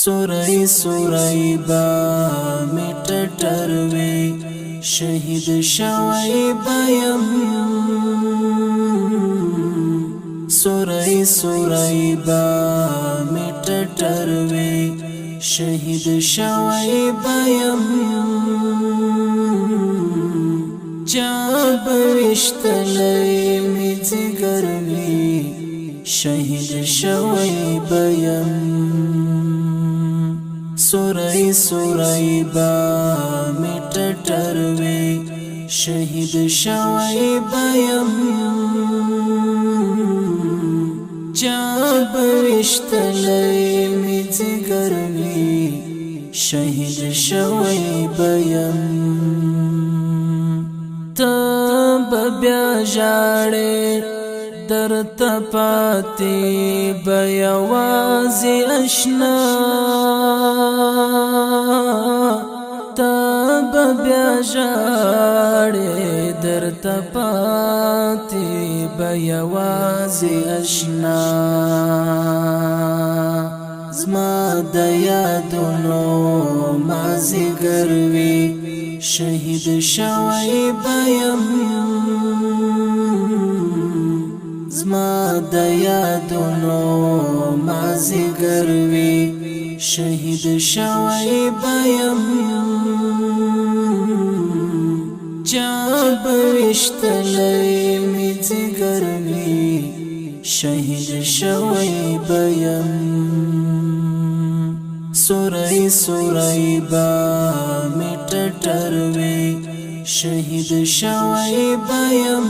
سوری سوری با میټټروي شهید شوی بیم سوری سوری با میټټروي شهید شوی بیم جاب وشتلی می زگروی شهید شوی بیم سوری سوری با میټټروي شهید شوی بیم جاب وشتلی می زگروی شهید شوی بیم تب بیا جاړې درته پاتې به یوازې اشنا تب بیا جاړې درته پاتې به یوازې اشنا زما د یادونو مازیګر وي شهید شوی بیم زما د یادونو مازیګر وي شهید شوی بیم جاب وشتلی می ځیګر وي شهید شوی بیم سوری سوری با میټټروي شهید شوی بیم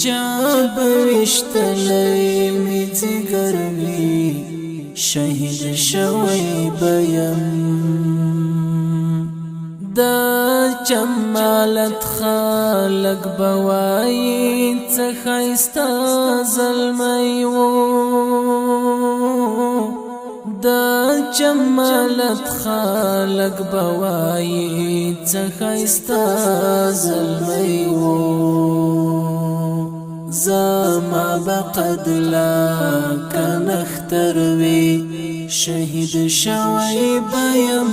جاب وشتلی می ځیګر وي شهید شوی بیم د جمالت خلق بوای څه ښایسته زلمی و د جمالت خلق بوای څه ښایسته زلمی و زما بقد لا کنختر وی شهید شوی بیم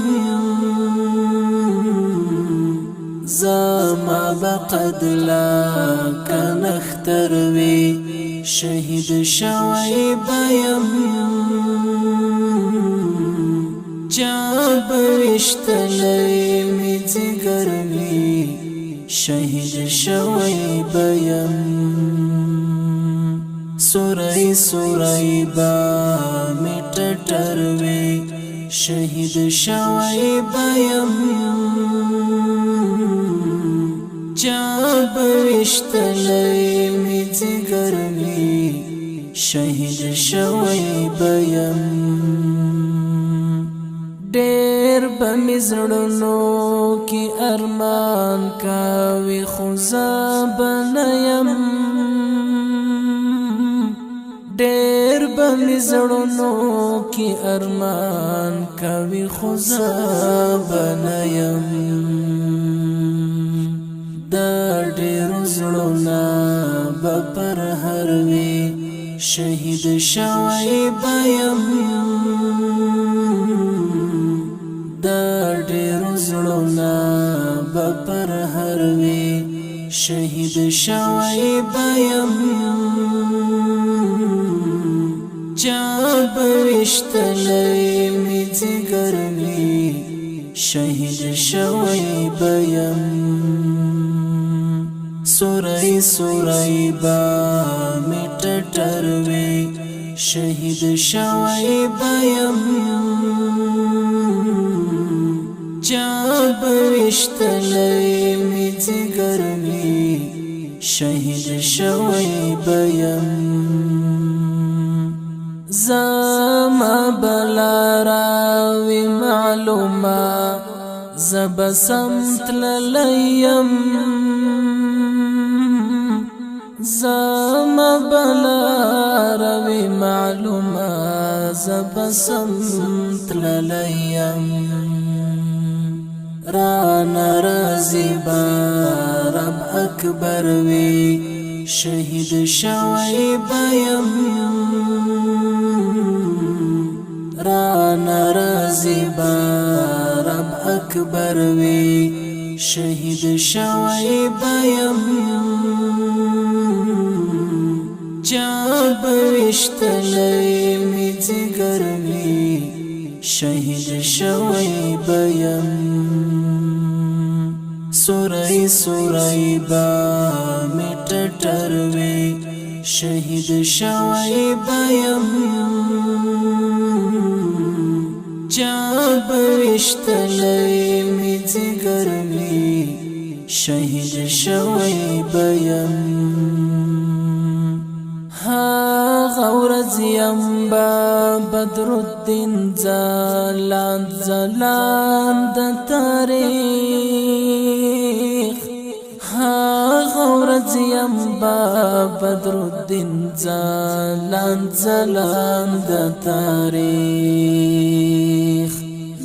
زما بقد لا کنختر وی شهید شوی بیم جاب وشتلی می ځیګر وي شهید شوی بیم سوری سوری با میټټروي شهید شوی بیم جاب وشتلی می ځیګر وي شهید شوی بیم ډېر به مې زړونو کې ارمان کاوي خو زه به نه یم ډېر به مې زړونو کې ارمان کاوي خو زه به نه یم دا ډېرو زړونه به پر هر وي شهید شوی بیم دا ډېرو زړونه به پر هر وي شهید شوی بیم جاب وشتلی می ځیګر وي شهید شوی بیم سوری سوری با میټټروي شهید شوی بیم جاب وشتلی می ځیګر وي شهید شوی بیم زما بلاراوی معلومه زب سمت للیم زما بلاراوی معلومه زب سمت للیم رانا رازی با رب اکبر وی شهید شوی بیم ناراضی با رب اکبر وی شهید شوی بیم جاب وشتلی می جگر وی شهید شوی بیم سوری سوری با می ٹٹر وی شهید شوی بیم جاب وشتلی می جگر وی شهید شوی بیم غورزیم با بدر الدین زلان زلان د تاریخ غورزیم با بدر الدین زلان زلان د تاریخ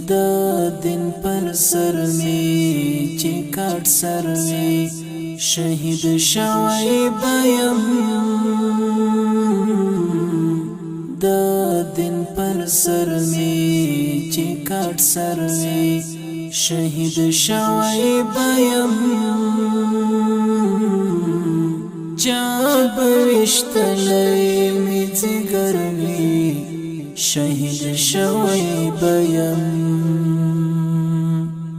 د دین پر سر می چې کاټ سر وی شهید شوی بیم د دین پر سر می چې کاټ سر وی شهید شوی بیم جاب وشتلی می جگر وی شهید شوی بیم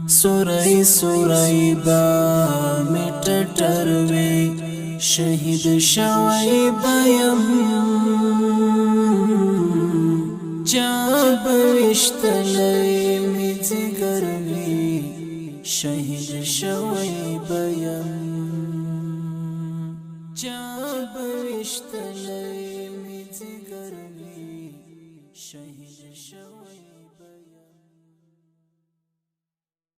سوری سوری با می ٹٹر وی شهید شوی بیم جاب وشتلی می جگر وی شهید شوی بیم جاب وشتلی می جگر وی شهید شوی